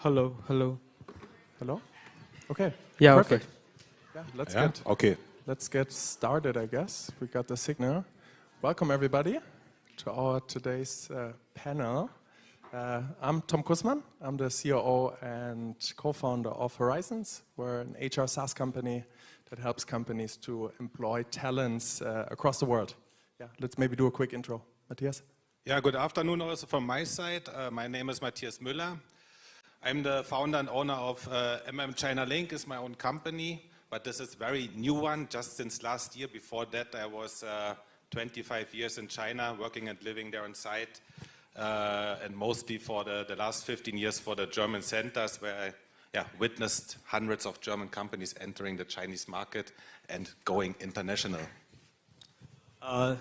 Hello, hello. Hello? Okay. Yeah, Perfect. okay. Yeah, Okay. let's get started, I guess. We got the signal. Welcome, everybody, to our today's panel. I'm Tom Kussmann. I'm the COO and co-founder of Horizons. We're an HR SaaS company that helps companies to employ talents across the world. Yeah, let's maybe do a quick intro. Matthias? Yeah, good afternoon also from my side. My name is Matthias Müller. I'm the founder and owner of China Link, is my own company, but this is a very new one, just since last year. Before that, I was 25 years in China, working and living there on site, and mostly for the last 15 years for the German centers, where I witnessed hundreds of German companies entering the Chinese market and going international.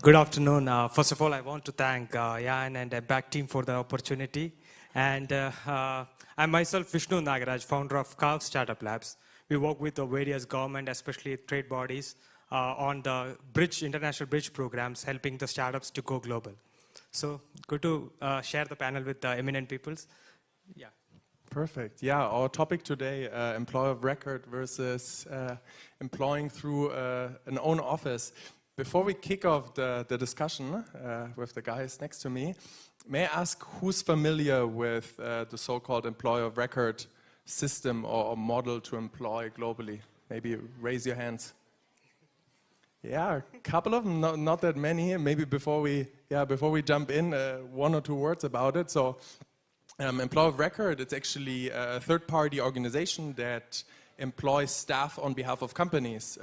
Good afternoon. First of all, I want to thank Jan and the back team for the opportunity. And I'm myself, Vishnu Nagaraj, founder of Calv Startup Labs. We work with the various government, especially trade bodies, on the international bridge programs, helping the startups to go global. So good to share the panel with the eminent peoples. Yeah. Perfect. Yeah, our topic today, employer of record versus employing through an own office. Before we kick off the discussion with the guys next to me, may I ask who's familiar with the so-called employer of record system or model to employ globally? Maybe raise your hands. Yeah, a couple of them, not that many. Maybe before we jump in, one or two words about it. So, employer of record, it's actually a third-party organization that employs staff on behalf of companies.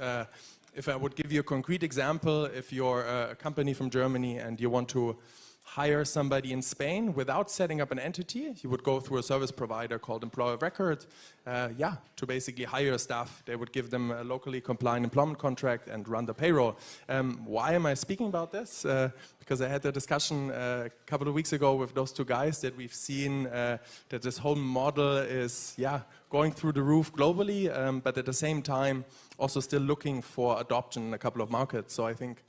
If I would give you a concrete example, if you're a company from Germany and you want to hire somebody in Spain without setting up an entity, you would go through a service provider called employer of record, to basically hire staff. They would give them a locally compliant employment contract and run the payroll. Why am I speaking about this? Because I had a discussion a couple of weeks ago with those two guys that we've seen that this whole model is going through the roof globally, but at the same time also still looking for adoption in a couple of markets. So I think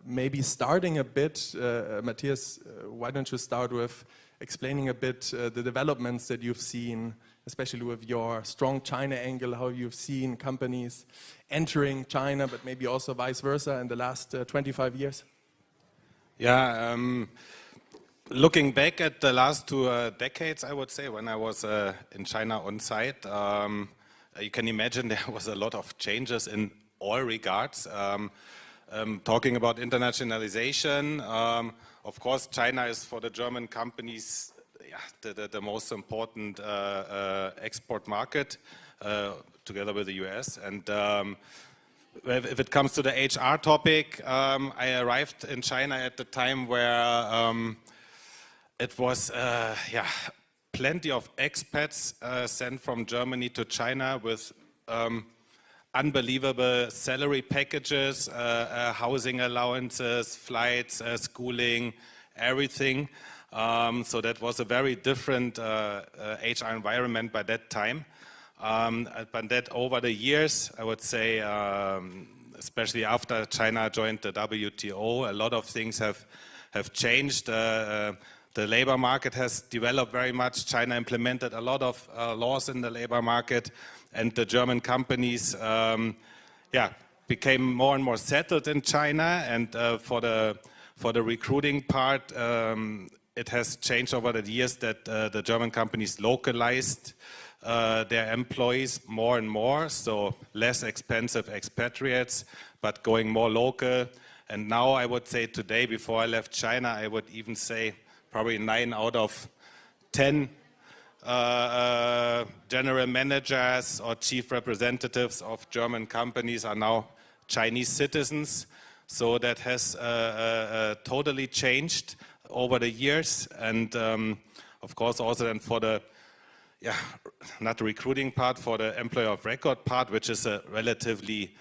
maybe starting a bit, Matthias, why don't you start with explaining a bit the developments that you've seen, especially with your strong China angle, how you've seen companies entering China, but maybe also vice versa in the last 25 years? Yeah, looking back at the last two decades, I would say, when I was in China on site, you can imagine there was a lot of changes in all regards. Talking about internationalization, of course, China is for the German companies the most important export market, together with the US. And if it comes to the HR topic, I arrived in China at the time where it was plenty of expats sent from Germany to China with unbelievable salary packages, housing allowances, flights, schooling, everything. So that was a very different HR environment by that time. But that over the years, I would say, especially after China joined the WTO, a lot of things have changed. The labor market has developed very much. China implemented a lot of laws in the labor market, and the German companies became more and more settled in China. And for the recruiting part, it has changed over the years that the German companies localized their employees more and more, so less expensive expatriates, but going more local. And now I would say today, before I left China, I would even say probably 9 out of 10 general managers or chief representatives of German companies are now Chinese citizens. So that has totally changed over the years. And of course also then for the, not the recruiting part, for the employer of record part, which is a relatively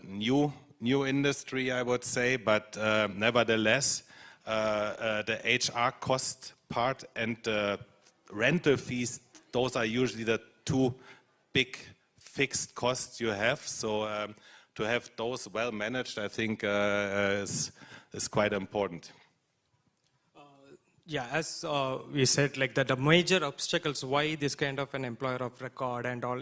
new industry, I would say, but nevertheless, the HR cost part and the rental fees, those are usually the two big fixed costs you have. So to have those well managed, I think is quite important. Yeah, as we said, like that the major obstacles why this kind of an employer of record and all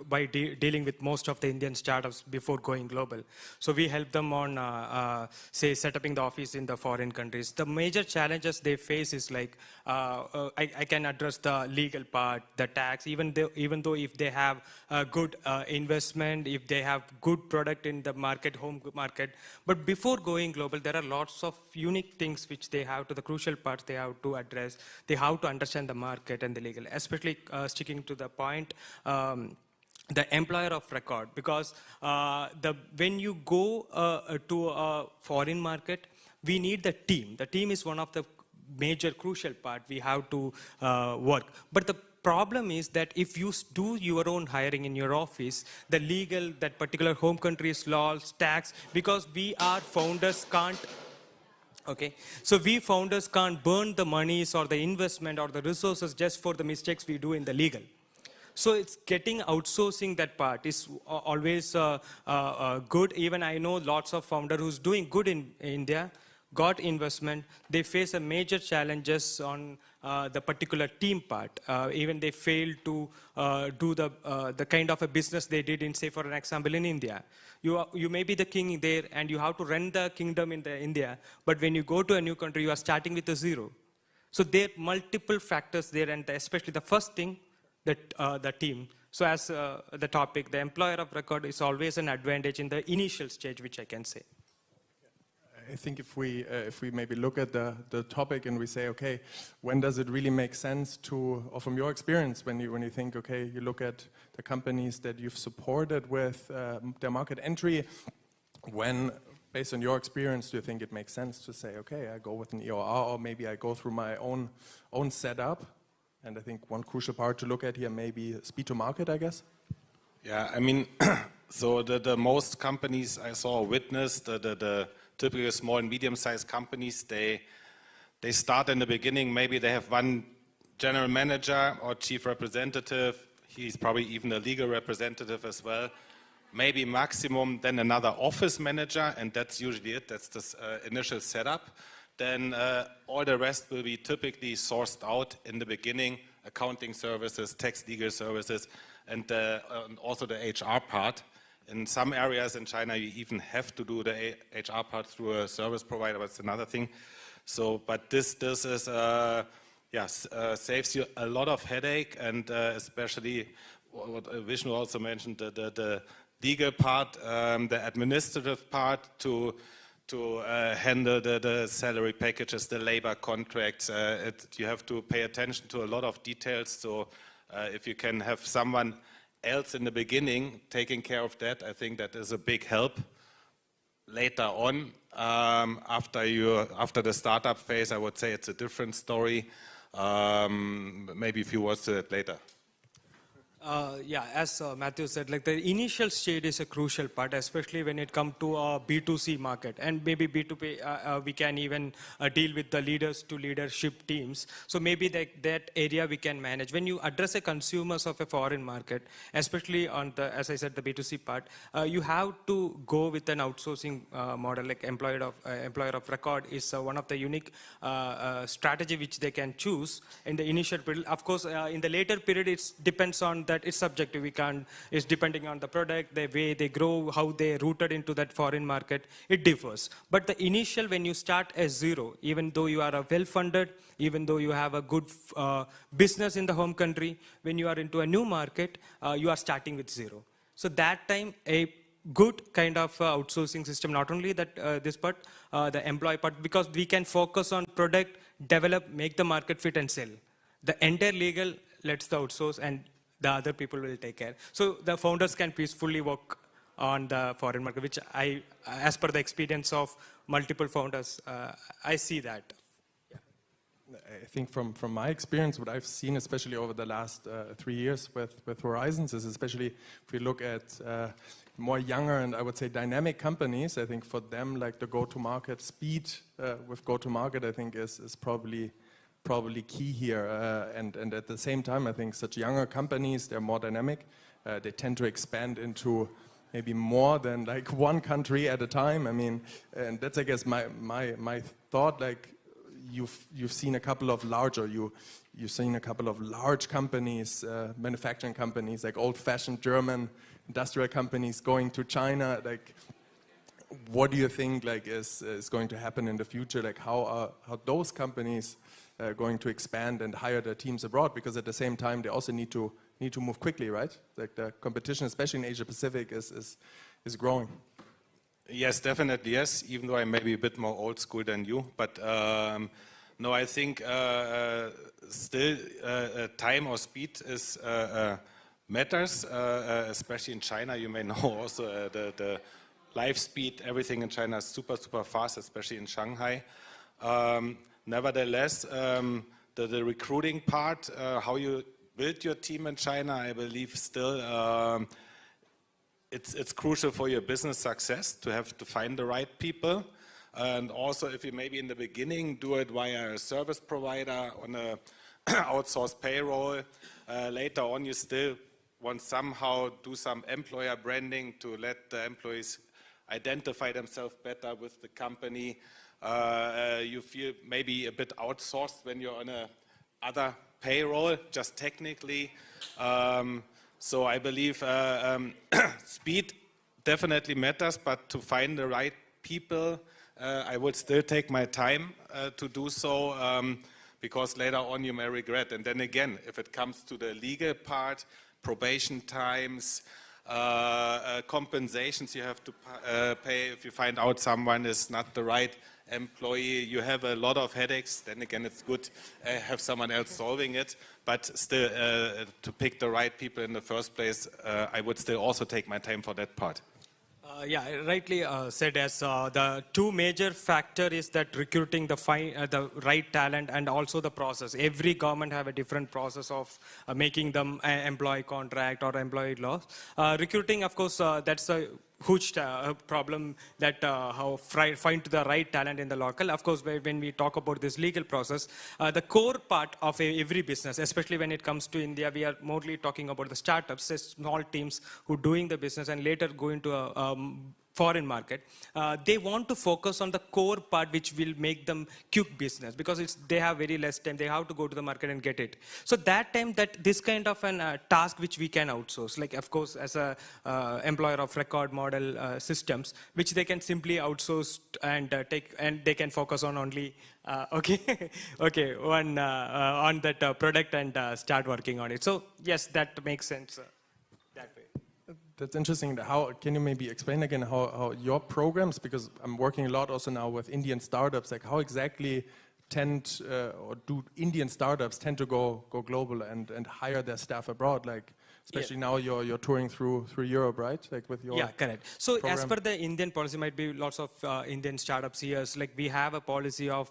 by dealing with most of the Indian startups before going global. So we help them on, say, setting the office in the foreign countries. The major challenges they face is like, I can address the legal part, the tax, even though if they have a good investment, if they have good product in the market, home market. But before going global, there are lots of unique things which they have to the crucial parts they have to address. They have to understand the market and the legal, especially sticking to the point, the employer of record, because when you go to a foreign market, we need the team. The team is one of the major crucial part we have to work. But the problem is that if you do your own hiring in your office, the legal, that particular home country's laws, tax, because we are founders can't. Okay, so we founders can't burn the monies or the investment or the resources just for the mistakes we do in the legal. So it's getting outsourcing that part is always good. Even I know lots of founders who's doing good in India, got investment, they face a major challenges on the particular team part. Even they fail to do the kind of a business they did in, say, for an example, in India. You may be the king there and you have to run the kingdom in India, but when you go to a new country, you are starting with a zero. So there are multiple factors there, and especially the first thing, that the team. So as the topic, the employer of record is always an advantage in the initial stage, which I can say. I think if we maybe look at the topic and we say, okay, when does it really make sense to, or from your experience, when you think, okay, you look at the companies that you've supported with their market entry, when, based on your experience, do you think it makes sense to say, okay, I go with an EOR, or maybe I go through my own setup? And I think one crucial part to look at here may be speed to market, I guess. Yeah, I mean, so the most companies I saw witness, the typical small and medium-sized companies, they start in the beginning, maybe they have one general manager or chief representative, he's probably even a legal representative as well, maybe maximum then another office manager, and that's usually it, that's the initial setup. Then all the rest will be typically sourced out in the beginning, accounting services, tax legal services, and also the HR part. In some areas in China, you even have to do the HR part through a service provider, but it's another thing. So, but this is, saves you a lot of headache, and especially what Vishnu also mentioned, the legal part, the administrative part to handle the salary packages, the labor contracts. You have to pay attention to a lot of details. So if you can have someone else in the beginning taking care of that, I think that is a big help. Later on, after the startup phase, I would say it's a different story. Maybe a few words to it later. Yeah, as Matthew said, like the initial stage is a crucial part, especially when it comes to a B2C market, and maybe B2B, we can even deal with the leaders to leadership teams. So maybe that area we can manage. When you address the consumers of a foreign market, especially on the, as I said, the B2C part, you have to go with an outsourcing model, like employer of record is one of the unique strategy which they can choose in the initial period. Of course, in the later period, it depends on that it's subjective. It's depending on the product, the way they grow, how they rooted into that foreign market, it differs. But the initial, when you start as zero, even though you are well-funded, even though you have a good business in the home country, when you are into a new market, you are starting with zero. So that time, a good kind of outsourcing system, not only that this part, the employee part, because we can focus on product, develop, make the market fit and sell. The entire legal lets the outsource, and the other people will take care. So the founders can peacefully work on the foreign market, which as per the experience of multiple founders, I see that. Yeah. I think from my experience, what I've seen, especially over the last 3 years with Horizons, is especially if we look at more younger and I would say dynamic companies, I think for them, like the go-to-market speed with go-to-market, I think is probably key here. And at the same time, I think such younger companies, they're more dynamic. They tend to expand into maybe more than like one country at a time. I mean, and that's, I guess, my thought, like you've seen a couple of you've seen a couple of large companies, manufacturing companies, like old-fashioned German industrial companies going to China. Like, what do you think like is going to happen in the future? Like, how those companies going to expand and hire their teams abroad? Because at the same time, they also need to move quickly, right? Like the competition, especially in Asia Pacific, is growing. Yes, definitely, yes, even though I'm maybe a bit more old school than you. But no, I think still time or speed is matters, especially in China. You may know also the life speed, everything in China is super, super fast, especially in Shanghai. Nevertheless, the recruiting part, how you build your team in China, I believe still it's crucial for your business success to have to find the right people. And also if you maybe in the beginning do it via a service provider on a outsourced payroll, later on you still want somehow do some employer branding to let the employees identify themselves better with the company. You feel maybe a bit outsourced when you're on a other payroll, just technically. So I believe speed definitely matters, but to find the right people, I would still take my time to do so, because later on you may regret. And then again, if it comes to the legal part, probation times, compensations you have to pay if you find out someone is not the right employee, you have a lot of headaches. Then again, it's good have someone else solving it, but still to pick the right people in the first place, I would still also take my time for that part. Yeah, rightly said, as the two major factor is that recruiting the right talent and also the process. Every government have a different process of making them employee contract or employee law. Recruiting, of course, that's a huge problem, that how find the right talent in the local. Of course, when we talk about this legal process, the core part of every business, especially when it comes to India, we are mostly talking about the startups, small teams who doing the business and later go into a foreign market. They want to focus on the core part which will make them quick business, because they have very less time. They have to go to the market and get it. So that time, that this kind of an task which we can outsource, like of course as a employer of record model systems, which they can simply outsource and take, and they can focus on only on that product and start working on it. So yes, that makes sense that way. That's interesting. How can you maybe explain again how your programs, because I'm working a lot also now with Indian startups, like how exactly or do Indian startups tend to go global and hire their staff abroad? Like especially now you're touring through Europe, right? Like with your correct. So program. As per the Indian policy, might be lots of Indian startups here. Like we have a policy of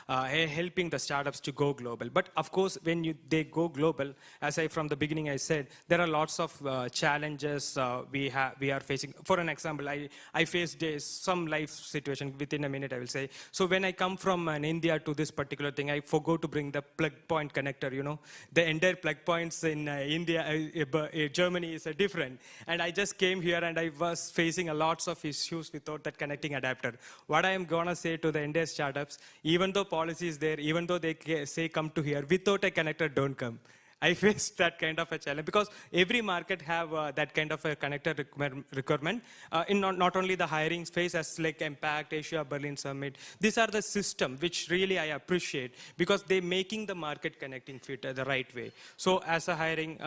helping the startups to go global. But of course, when they go global, as from the beginning I said, there are lots of challenges we are facing. For an example, I faced some life situation within a minute, I will say. So when I come from India to this particular thing, I forgot to bring the plug point connector. You know, the entire plug points in India. Germany is different, and I just came here and I was facing a lots of issues without that connecting adapter. What I am gonna say to the Indian startups, even though policy is there, even though they say come to here, without a connector don't come. I faced that kind of a challenge, because every market have that kind of a connector requirement in not only the hiring phase, as like Impact, Asia, Berlin Summit. These are the system which really I appreciate, because they making the market connecting fit the right way. So as a hiring,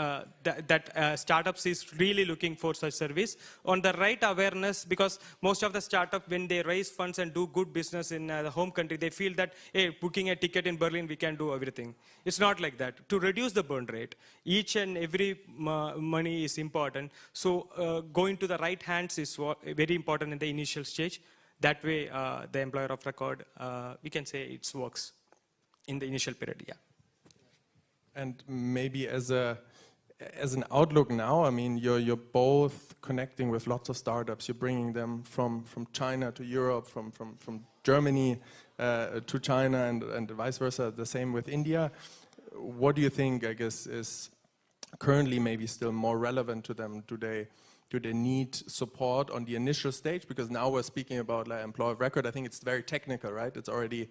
startups is really looking for such service on the right awareness, because most of the startup, when they raise funds and do good business in the home country, they feel that, hey, booking a ticket in Berlin, we can do everything. It's not like that. To reduce the burn rate, each and every money is important. So going to the right hands is very important in the initial stage. That way, the employer of record, we can say it works in the initial period. Yeah. And maybe as an outlook now, I mean, you're both connecting with lots of startups. You're bringing them from China to Europe, from Germany to China, and vice versa. The same with India. What do you think, I guess, is currently maybe still more relevant to them? Do they need support on the initial stage? Because now we're speaking about like employer of record. I think it's very technical, right? It's already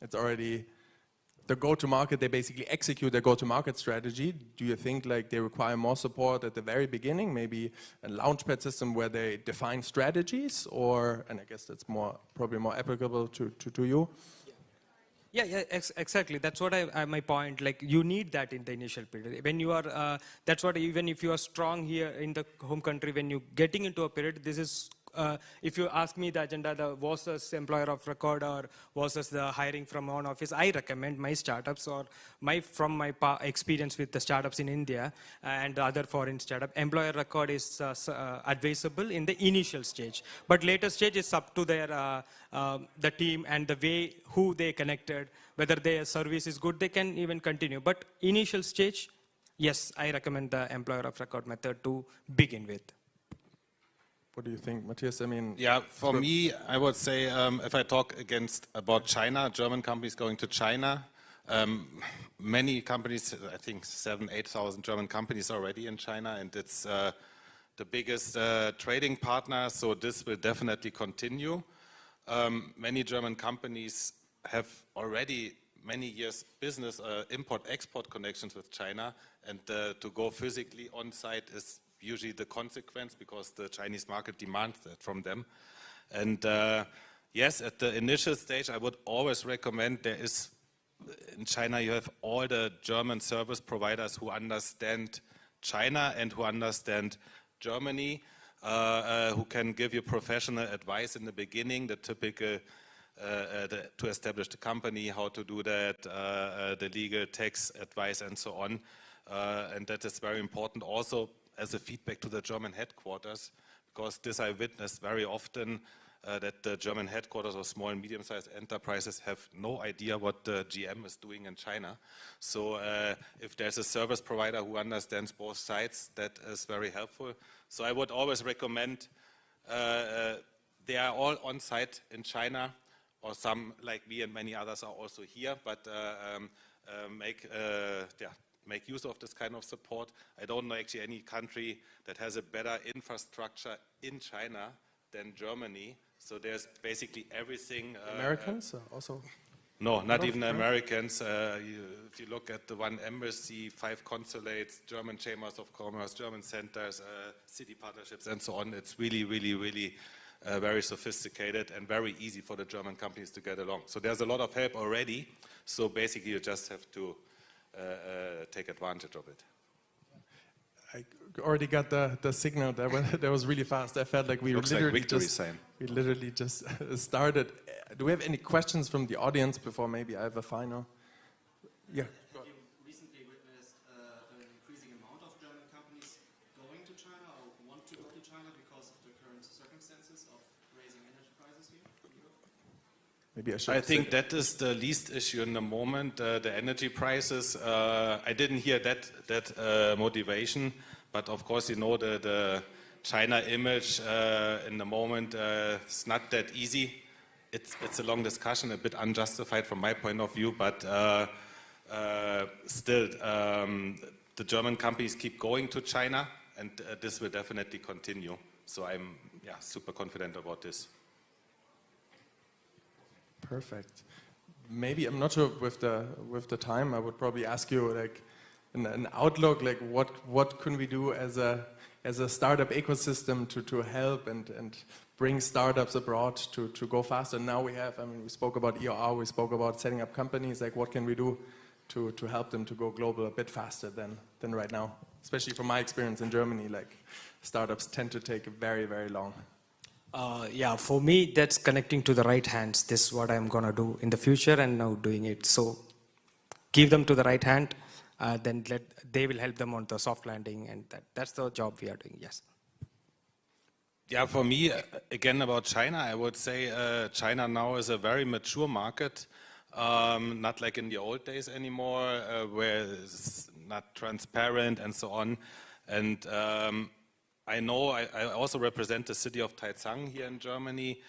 it's already the go-to-market. They basically execute their go-to-market strategy. Do you think like they require more support at the very beginning, maybe a launchpad system where they define strategies, or, and I guess that's probably more applicable to you? Yeah, exactly. That's what my point. Like, you need that in the initial period. When you are, that's what, even if you are strong here in the home country, when you getting into a period, this is, if you ask me the agenda, the versus employer of record or versus the hiring from own office, I recommend my startups or from my experience with the startups in India and the other foreign startup, employer record is advisable in the initial stage. But later stage is up to their the team and the way who they connected, whether their service is good, they can even continue. But initial stage, yes, I recommend the employer of record method to begin with. What do you think, Matthias? I mean, yeah, for me, I would say if I talk about China, German companies going to China, many companies, I think 7,000, 8,000 German companies already in China, and it's the biggest trading partner, so this will definitely continue. Many German companies have already many years business import-export connections with China, and to go physically on site is usually the consequence because the Chinese market demands that from them. And yes, at the initial stage, I would always recommend in China you have all the German service providers who understand China and who understand Germany, who can give you professional advice in the beginning, the typical to establish the company, how to do that, the legal tax advice and so on. And that is very important also as a feedback to the German headquarters, because this I witnessed very often, that the German headquarters of small and medium-sized enterprises have no idea what the GM is doing in China. So if there's a service provider who understands both sides, that is very helpful. So I would always recommend, they are all on site in China, or some like me and many others are also here, but make use of this kind of support. I don't know actually any country that has a better infrastructure in China than Germany. So there's basically everything. Americans also? No, not even Americans. If you look at the one embassy, 5 consulates, German chambers of commerce, German centers, city partnerships, and so on. It's really, really, really very sophisticated and very easy for the German companies to get along. So there's a lot of help already. So basically, you just have to take advantage of it. I already got the signal. That was really fast. I felt like we literally just started. Do we have any questions from the audience before maybe I have a final? Yeah. Have you recently witnessed an increasing amount of German companies going to China or want to go to China because of the current circumstances of raising energy prices here in Europe? Maybe I think that is the least issue in the moment, the energy prices. I didn't hear that motivation, but of course, you know, the China image in the moment it's not that easy. It's a long discussion, a bit unjustified from my point of view, but still, the German companies keep going to China, and this will definitely continue. So I'm super confident about this. Perfect. Maybe I'm not sure with the time. I would probably ask you like an outlook, like what can we do as a startup ecosystem to help and bring startups abroad to go faster. Now we spoke about EOR, we spoke about setting up companies. Like what can we do to help them to go global a bit faster than right now? Especially from my experience in Germany, like startups tend to take very, very long. For me, that's connecting to the right hands. This is what I'm going to do in the future and now doing it. So give them to the right hand, then they will help them on the soft landing, and that's the job we are doing, yes. Yeah, for me, again about China, I would say China now is a very mature market, not like in the old days anymore, where it's not transparent and so on. And I know I also represent the city of Taizang here in Germany.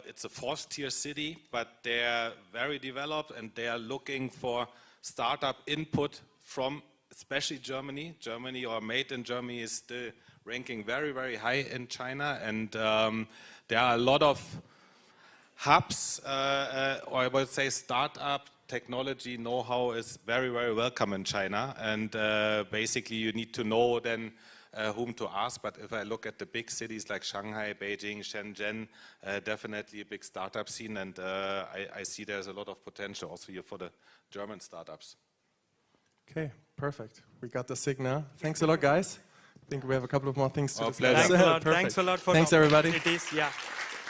It's a 4th-tier city, but they're very developed and they are looking for startup input from especially Germany. Germany or made in Germany is still ranking very, very high in China. And there are a lot of hubs, or I would say startup technology know-how is very, very welcome in China. And basically you need to know then whom to ask. But if I look at the big cities like Shanghai, Beijing, Shenzhen, definitely a big startup scene. And I see there's a lot of potential also here for the German startups. Okay, perfect. We got the signal. Thanks a lot, guys. I think we have a couple of more things to discuss. pleasure. Thanks a lot. Perfect. Thanks a lot for Thanks, the everybody. opportunities. Yeah.